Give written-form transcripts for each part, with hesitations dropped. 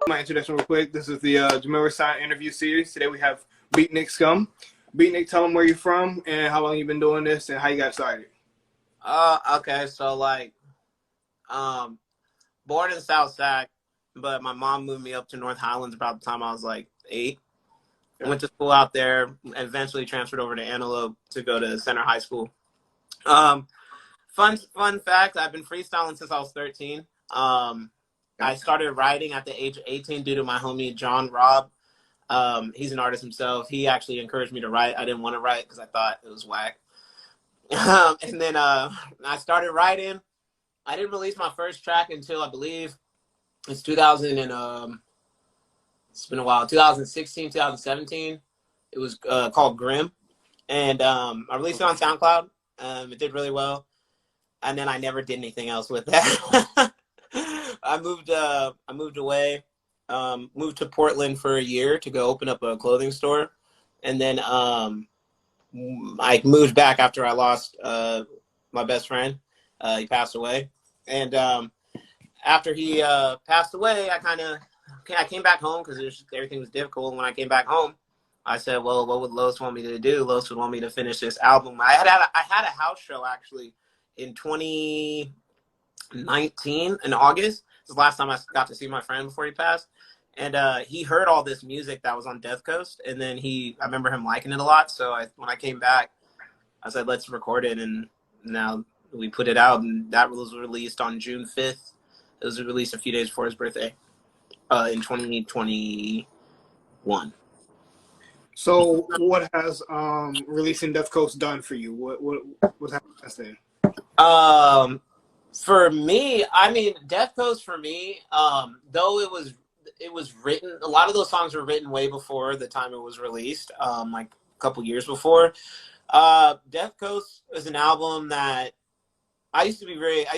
My introduction real quick. This is the Jameel RaSan interview series. Today we have Beatnik Scum. Beatnik, tell them where you're from and how long you've been doing this and how you got started. Okay, so born in South Sac, but my mom moved me up to North Highlands about the time I was like 8. I went to school out there, eventually transferred over to Antelope to go to Center High School. Fun fact, I've been freestyling since I was 13. I started writing at the age of 18 due to my homie John Robb. He's an artist himself. He actually encouraged me to write. I didn't want to write because I thought it was whack. And then I started writing. I didn't release my first track until I believe it's 2000 and it's been a while. 2016, 2017. It was called Grim, and I released it on SoundCloud. It did really well, and then I never did anything else with that. I moved away, moved to Portland for a year to go open up a clothing store, and then I moved back after I lost my best friend. He passed away, and after he passed away, I came back home because everything was difficult. And when I came back home, I said, "Well, what would Los want me to do? Los would want me to finish this album." I had a house show actually in 2019 in August. This is the last time I got to see my friend before he passed. And he heard all this music that was on Death Coast, and then I remember him liking it a lot. So when I came back, I said, "Let's record it," and now we put it out, and that was released on June 5th. It was released a few days before his birthday in 2021. So what has releasing Death Coast done for you? What's happened since then? For me, I mean, Death Coast for me, though it was written, a lot of those songs were written way before the time it was released, like a couple years before. Death Coast is an album that I used to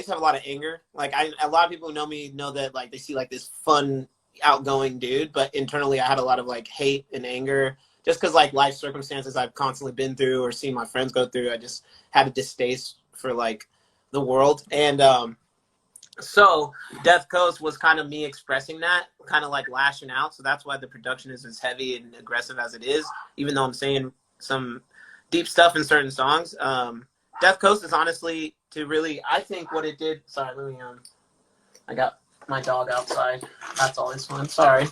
have a lot of anger. Like a lot of people who know me know that like they see like this fun, outgoing dude, but internally I had a lot of like hate and anger just because like life circumstances I've constantly been through or seen my friends go through. I just had a distaste for like the world. And so Death Coast was kind of me expressing that, kind of like lashing out. So that's why the production is as heavy and aggressive as it is, even though I'm saying some deep stuff in certain songs. Death Coast is honestly I think what it did, sorry, let me, I got my dog outside. That's always fun, sorry.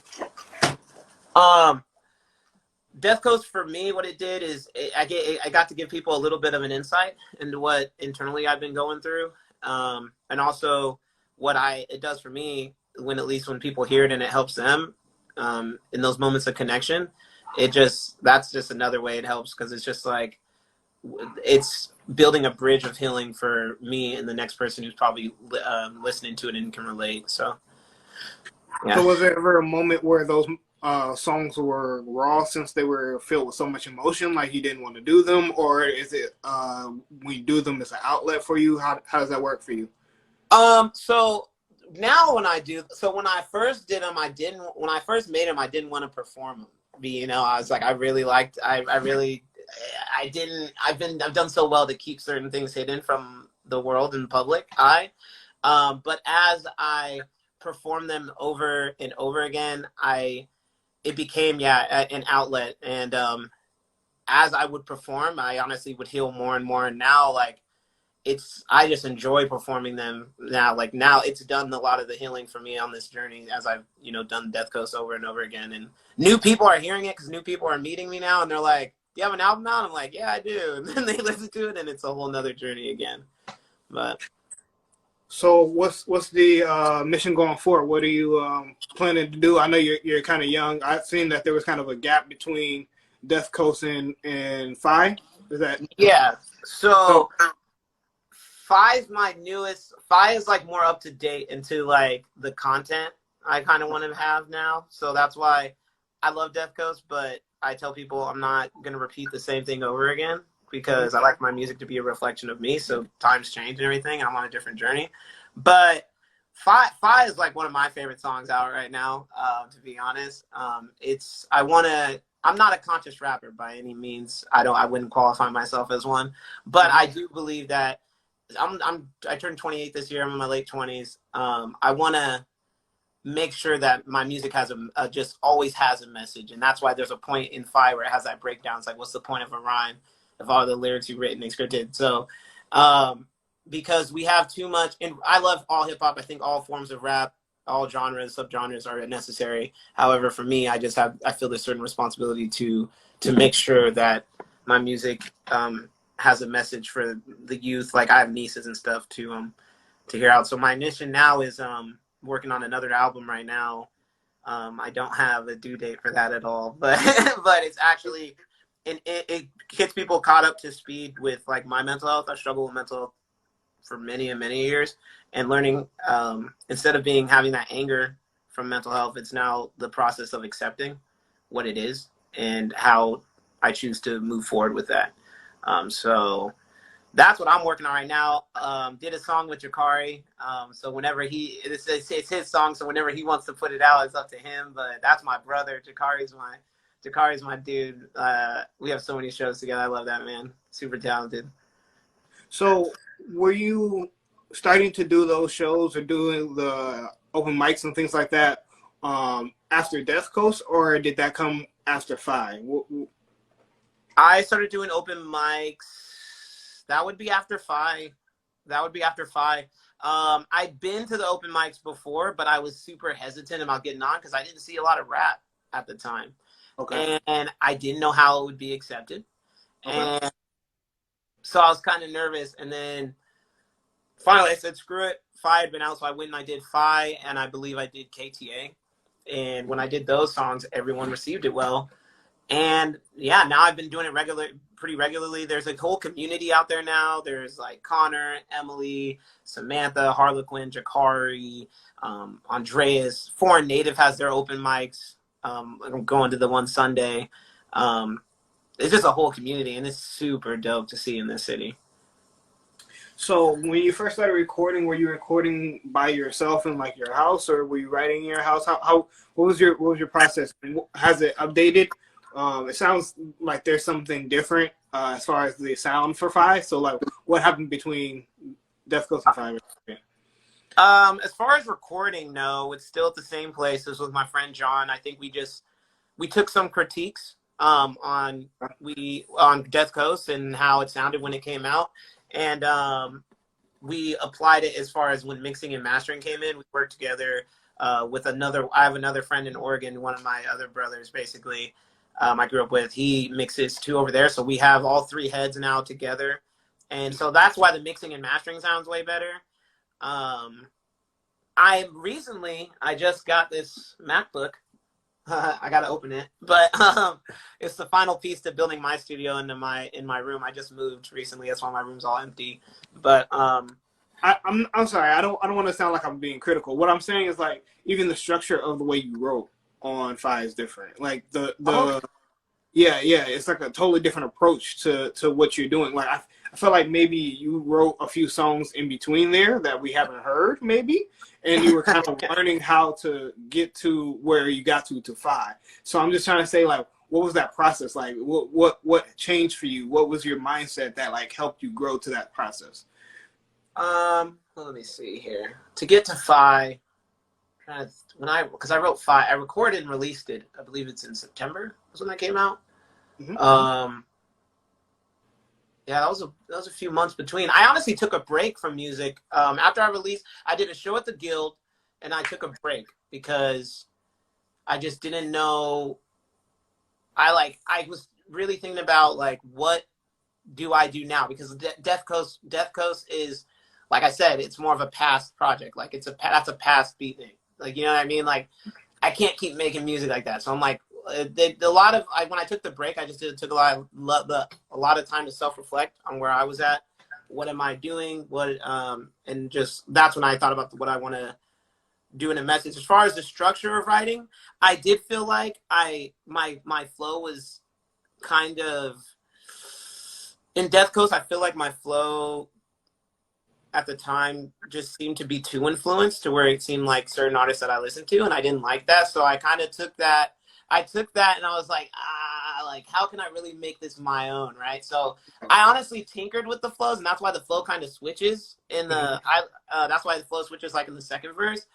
Death Coast for me, what it did is I got to give people a little bit of an insight into what internally I've been going through. And also what it does for me when people hear it and it helps them in those moments of connection, that's just another way it helps, because it's just like, it's building a bridge of healing for me and the next person who's probably listening to it and can relate. So, yeah. So was there ever a moment where those songs were raw since they were filled with so much emotion, like you didn't want to do them, or is it when you do them as an outlet for you? How does that work for you? So now when I first did them, when I first made them, I didn't want to perform them. I was like, I've done so well to keep certain things hidden from the world and public eye. But as I performed them over and over again, it became an outlet. And as I would perform, I honestly would heal more and more. And now like I just enjoy performing them now. Like now it's done a lot of the healing for me on this journey as I've, done Death Coast over and over again. And new people are hearing it because new people are meeting me now and they're like, "Do you have an album out?" I'm like, "Yeah, I do." And then they listen to it and it's a whole nother journey again. But so what's the mission going forward? What are you planning to do? I know you're kind of young. I've seen that there was kind of a gap between Death Coast and Phi. Is that? Yeah. So Phi's my newest. Phi is like more up to date into like the content I kind of want to have now. So that's why I love Death Coast, but I tell people I'm not going to repeat the same thing over again because I like my music to be a reflection of me. So times change and everything. I'm on a different journey. But Phi is like one of my favorite songs out right now, to be honest. I'm not a conscious rapper by any means. I wouldn't qualify myself as one. But I do believe that I turned 28 this year. I'm in my late 20s. I want to make sure that my music has just always has a message. And that's why there's a point in Fi where it has that breakdown. It's like, what's the point of a rhyme if all the lyrics you've written and scripted? So, because we have too much, and I love all hip hop. I think all forms of rap, all genres, subgenres are necessary. However, for me, I feel there's certain responsibility to make sure that my music has a message for the youth. Like I have nieces and stuff to hear out. So my mission now is working on another album right now. I don't have a due date for that at all, but but it's actually it gets people caught up to speed with like my mental health. I struggle with mental health for many and many years, and learning instead of having that anger from mental health, it's now the process of accepting what it is and how I choose to move forward with that. So that's what I'm working on right now. Did a song with Jakari. So whenever it's his song, so whenever he wants to put it out, it's up to him. But that's my brother. Jakari's my dude. We have so many shows together. I love that man. Super talented. So were you starting to do those shows or doing the open mics and things like that after Death Coast, or did that come after Fi? I started doing open mics. That would be after Fi. I'd been to the open mics before, but I was super hesitant about getting on because I didn't see a lot of rap at the time. Okay. And I didn't know how it would be accepted. Okay. And so I was kind of nervous. And then finally I said, screw it. Fi had been out, so I went and I did Fi, and I believe I did KTA. And when I did those songs, everyone received it well. And yeah, now I've been doing it pretty regularly. There's a whole community out there now. There's like Connor, Emily, Samantha, Harlequin, Jakari, Andreas. Foreign Native has their open mics. I'm going to the one Sunday. It's just a whole community, and it's super dope to see in this city. So when you first started recording, were you recording by yourself in like your house, or were you writing in your house? What was your process? Has it updated? It sounds like there's something different as far as the sound for Fi. So like, what happened between Death Coast and Fi? As far as recording, no, it's still at the same place as with my friend John. I think we took some critiques on Death Coast and how it sounded when it came out, and we applied it as far as when mixing and mastering came in. We worked together with I have another friend in Oregon, one of my other brothers, basically. I grew up with. He mixes too over there, so we have all three heads now together, and so that's why the mixing and mastering sounds way better. I just got this MacBook. I gotta open it, but it's the final piece to building my studio in my room. I just moved recently, that's why my room's all empty. But I'm sorry, I don't want to sound like I'm being critical. What I'm saying is like even the structure of the way you wrote on Fi is different. Like yeah, it's like a totally different approach to what you're doing. Like I feel like maybe you wrote a few songs in between there that we haven't heard, maybe, and you were kind of learning how to get to where you got to Fi. So I'm just trying to say, like, what was that process like? What changed for you? What was your mindset that like helped you grow to that process? Let me see here. To get to Fi, because I wrote Fi, I recorded and released it. I believe it's in September. Was when that came out. Mm-hmm. Yeah, that was a few months between. I honestly took a break from music. After I released, I did a show at the Guild, and I took a break because I just didn't know. I was really thinking about like, what do I do now? Because Death Coast is, like I said, it's more of a past project. Like that's a past Beatnik. Like, you know what I mean? Like, I can't keep making music like that. So I'm like, when I took the break, I just took a lot of time to self-reflect on where I was at. What am I doing? And just that's when I thought about what I want to do in a message. As far as the structure of writing, I did feel like my flow was kind of in Death Coast. I feel like my flow at the time just seemed to be too influenced to where it seemed like certain artists that I listened to, and I didn't like that. So I kind of took that. And I was like, like, how can I really make this my own, right? So I honestly tinkered with the flows, and that's why the flow kind of switches in the. That's why the flow switches like in the second verse.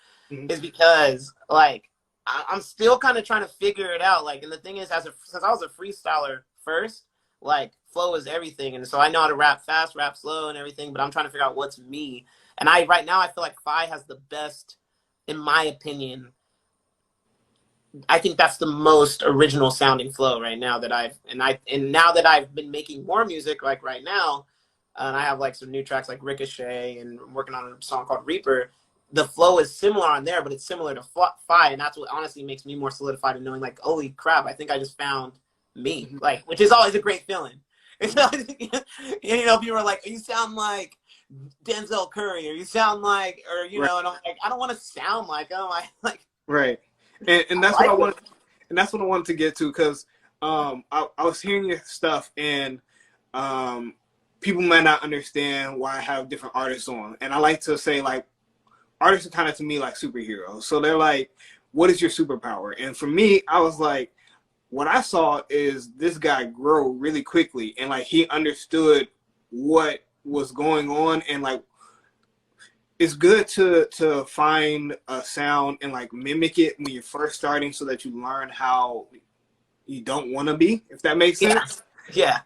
is because like I'm still kind of trying to figure it out. Like, and the thing is, since I was a freestyler first, like flow is everything, and so I know how to rap fast, rap slow, and everything. But I'm trying to figure out what's me. And right now I feel like Phi has the best, in my opinion. I think that's the most original sounding flow right now that and now that I've been making more music like right now, and I have like some new tracks like Ricochet and I'm working on a song called Reaper. The flow is similar on there, but it's similar to Phi, and that's what honestly makes me more solidified in knowing like, holy crap, I think I just found me, like, which is always a great feeling. It's always, you know, people are like, you sound like Denzel Curry, or you sound like, or you Right. know, and I'm like, I don't want to sound like him. I like, Right. And I that's what I like wanted, it. and that's what I wanted to get to, because I was hearing your stuff, and people might not understand why I have different artists on, and I like to say, like, artists are kind of to me like superheroes. So they're like, what is your superpower? And for me, I was like, what I saw is this guy grow really quickly, and like he understood what was going on, and like it's good to find a sound and like mimic it when you're first starting, so that you learn how you don't want to be, if that makes Yeah, sense. yeah,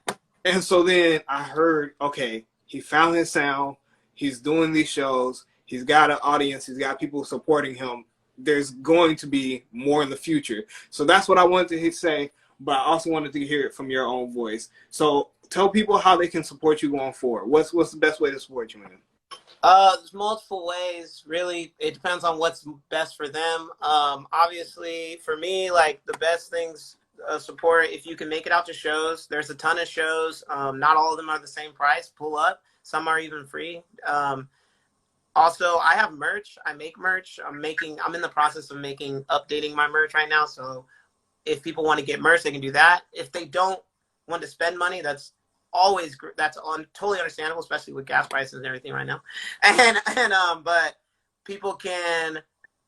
And so then I heard, okay, he found his sound. He's doing these shows. He's got an audience. He's got people supporting him. There's going to be more in the future. So that's what I wanted to say, but I also wanted to hear it from your own voice. So tell people how they can support you going forward. What's the best way to support you, man? there's multiple ways. Really, it depends on what's best for them. Obviously, for me, like the best things support if you can make it out to shows. There's a ton of shows. Not all of them are the same price. Pull up. Some are even free. Also, I have merch. I make merch. I'm in the process of updating my merch right now. So if people want to get merch, they can do that. If they don't want to spend money, totally understandable, especially with gas prices and everything right now. But people can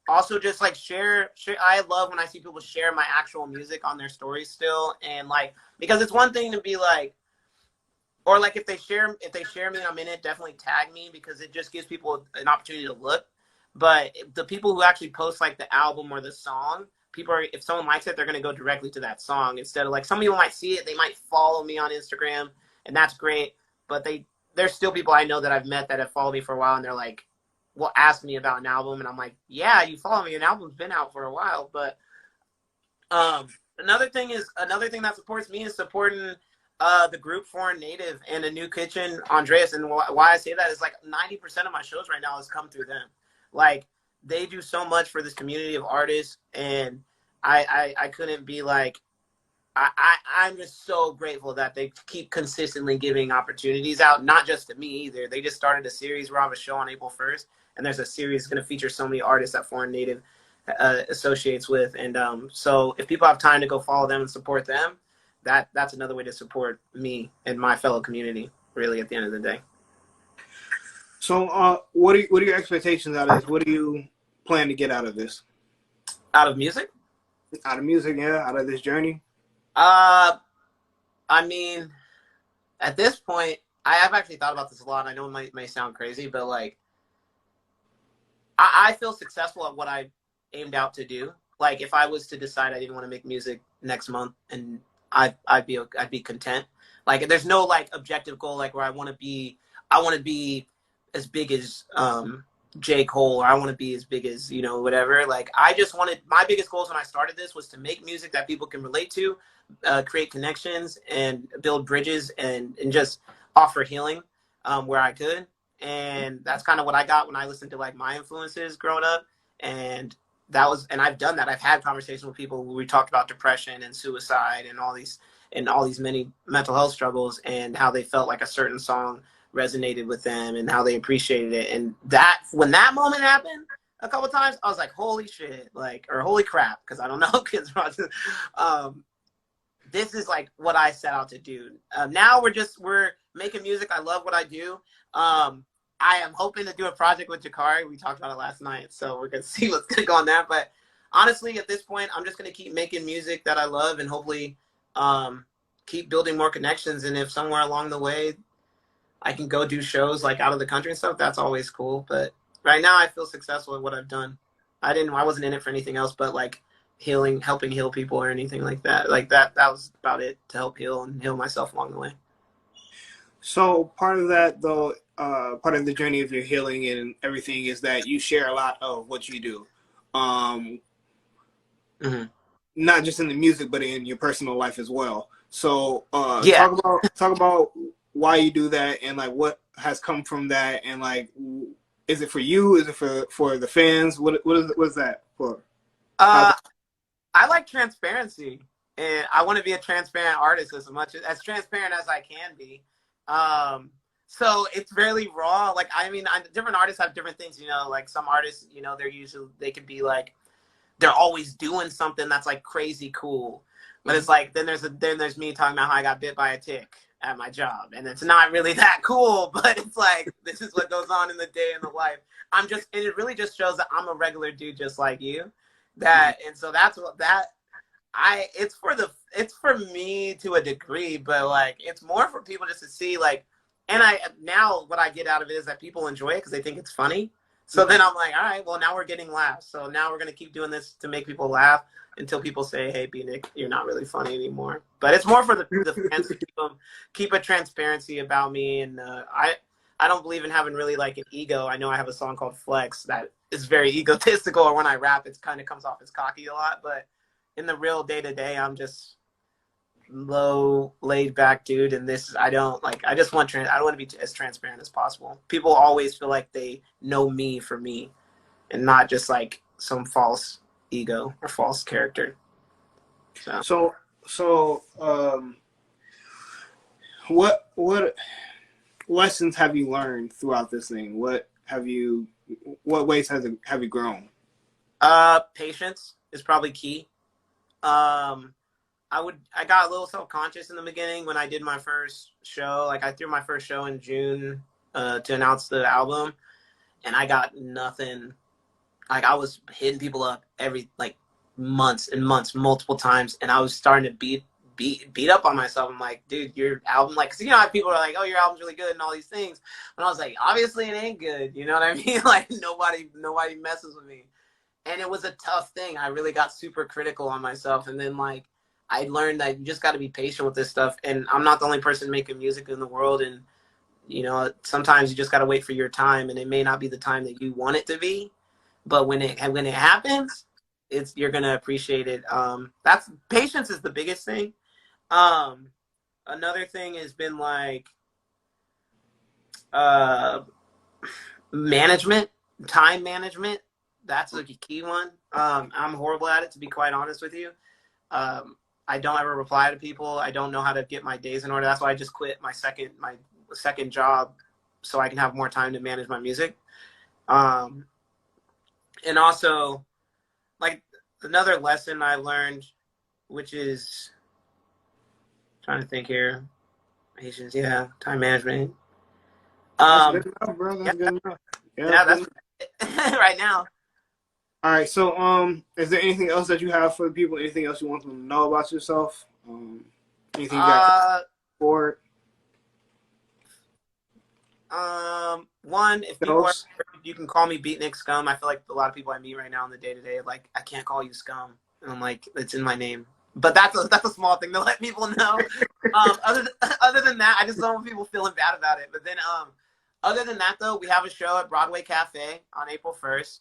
also just like share. I love when I see people share my actual music on their stories still, and like, because it's one thing to be like, or like if they share me and I'm in it, definitely tag me, because it just gives people an opportunity to look. But the people who actually post like the album or the song, if someone likes it, they're going to go directly to that song, instead of like, some people might see it, they might follow me on Instagram, and that's great. But there's still people I know that I've met that have followed me for a while, and they're like, will ask me about an album, and I'm like, yeah, you follow me, an album's been out for a while. But another thing that supports me is supporting the group Foreign Native and A New Kitchen, Andreas. And why I say that is like 90% of my shows right now has come through them. Like, they do so much for this community of artists, and I couldn't be like, I'm just so grateful that they keep consistently giving opportunities out, not just to me either. They just started a series. We'll have a show on April 1st, and there's a series going to feature so many artists that Foreign Native associates with. And so if people have time to go follow them and support them, that's another way to support me and my fellow community, really, at the end of the day. So what are your expectations out of this? What do you plan to get out of this? Out of music? Out of music, yeah, out of this journey? I mean, at this point, I have actually thought about this a lot. I know it may sound crazy, but like, I feel successful at what I aimed out to do. Like, if I was to decide I didn't want to make music next month, and I'd be content. Like, there's no like objective goal, like where I want to be as big as J. Cole, or I want to be as big as, you know, whatever. Like, my biggest goals when I started this was to make music that people can relate to, create connections and build bridges, and just offer healing where I could. And that's kind of what I got when I listened to like my influences growing up. And I've done that. I've had conversations with people where we talked about depression and suicide and all these many mental health struggles, and how they felt like a certain song resonated with them and how they appreciated it. And that, when that moment happened a couple of times, I was like, holy shit, like, or holy crap, because I don't know kids. This is like what I set out to do. Now we're making music. I love what I do. I am hoping to do a project with Jakari. We talked about it last night, so we're gonna see what's gonna go on that. But honestly, at this point, I'm just gonna keep making music that I love, and hopefully keep building more connections. And if somewhere along the way I can go do shows like out of the country and stuff, that's always cool. But right now, I feel successful at what I've done. I wasn't in it for anything else but like healing, helping heal people or anything like that. Like that was about it, to help heal and heal myself along the way. So part of that, though, part of the journey of your healing and everything is that you share a lot of what you do, um, Mm-hmm. not just in the music, but in your personal life as well. So Yeah. talk about why you do that and like what has come from that, and like, is it for you? Is it for the fans? What is that for? How's Uh, I like transparency, and I want to be a transparent artist as transparent as I can be. Um, so it's really raw. Like, I mean, different artists have different things. You know, like some artists, you know, they could be like they're always doing something that's like crazy cool, but mm-hmm. it's like then there's me talking about how I got bit by a tick at my job, and it's not really that cool, but it's like this is what goes on in the day in the life. And it really just shows that I'm a regular dude just like you. Mm-hmm. And so that's what that I it's for me to a degree, but like it's more for people just to see like, and I now what I get out of it is that people enjoy it because they think it's funny. So Mm-hmm. then I'm like, all right, well now we're getting laughs. So now we're gonna keep doing this to make people laugh until people say, hey, Beatnik, you're not really funny anymore. But it's more for the fans to keep a transparency about me, and I don't believe in having really like an ego. I know I have a song called Flex that is very egotistical, or when I rap, it kind of comes off as cocky a lot, but in the real day to day, I'm just low, laid back dude. And this, I don't like. I just want I want to be as transparent as possible. People always feel like they know me for me, and not just like some false ego or false character. So, So what lessons have you learned throughout this thing? What ways have you grown? patience is probably key. Um, I got a little self-conscious in the beginning when I did my first show. Like I threw my first show in June to announce the album, and I got nothing. Like I was hitting people up every like months and months, multiple times, and I was starting to beat up on myself. I'm like, dude, your album, like, cause you know how people are like, oh, your album's really good and all these things, and I was like, obviously it ain't good. You know what I mean? Like nobody messes with me, and it was a tough thing. I really got super critical on myself, and then like I learned that you just got to be patient with this stuff. And I'm not the only person making music in the world, and you know sometimes you just got to wait for your time, and it may not be the time that you want it to be, but when it happens, it's you're gonna appreciate it. That's patience is the biggest thing. Um, Another thing has been like uh, management, time management. That's a key one. I'm horrible at it, to be quite honest with you. Um, I don't ever reply to people. I don't know how to get my days in order. That's why I just quit my second job so I can have more time to manage my music. Um, and also, like another lesson I learned, which is trying to think here, patience, yeah, time management. That's good Um, enough, bro. yeah, That's good enough. Yeah, that's yeah, good that's enough. right now. All right. So, is there anything else that you have for the people? Anything else you want them to know about yourself? Anything you got Uh, for One, if people are, else? you can call me Beatnik Scum. I feel like a lot of people I meet right now in the day to day, like I can't call you Scum, and I'm like, it's in my name. But that's a small thing to let people know. Other than that, I just don't want people feeling bad about it. But then other than that though, we have a show at Broadway Cafe on April 1st.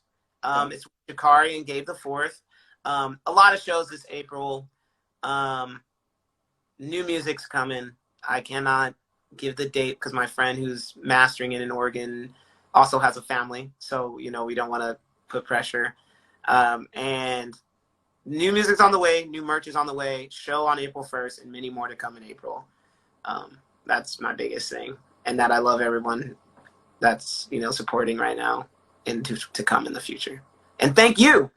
It's with Jakari and Gabe the Fourth. A lot of shows this April. Um, New music's coming. I cannot give the date because my friend who's mastering it in Oregon also has a family, so you know we don't want to put pressure. And new music's on the way, new merch is on the way, show on April 1st, and many more to come in April. That's my biggest thing, and that I love everyone that's supporting right now and to come in the future. And thank you.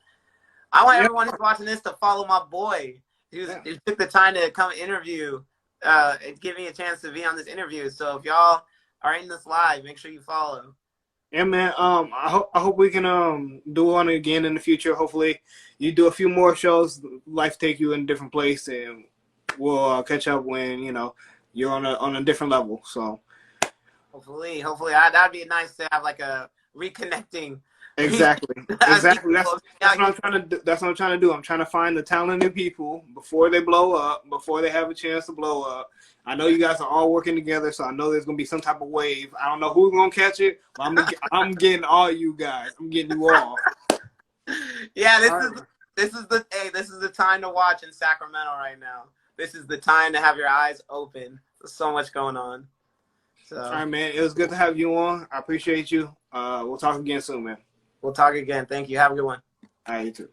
I want Yeah. everyone who's watching this to follow my boy who Yeah. took the time to come interview and give me a chance to be on this interview. So if y'all are in this live, make sure you follow. Yeah, man. I hope we can do one again in the future. Hopefully, you do a few more shows. Life take you in a different place, and we'll catch up when you're on a different level. So Hopefully, that'd be nice to have like a reconnecting Exactly. As Exactly. equals. That's what I'm trying to do. That's what I'm trying to do. I'm trying to find the talented people before they blow up, before they have a chance to blow up. I know you guys are all working together, so I know there's gonna be some type of wave. I don't know who's gonna catch it, but I'm getting all you guys. I'm getting you all. Yeah, All right. this is the time to watch in Sacramento right now. This is the time to have your eyes open. There's so much going on. All So right, man. It was good to have you on. I appreciate you. We'll talk again soon, man. we'll talk again. Thank you. Have a good one. All right, you too.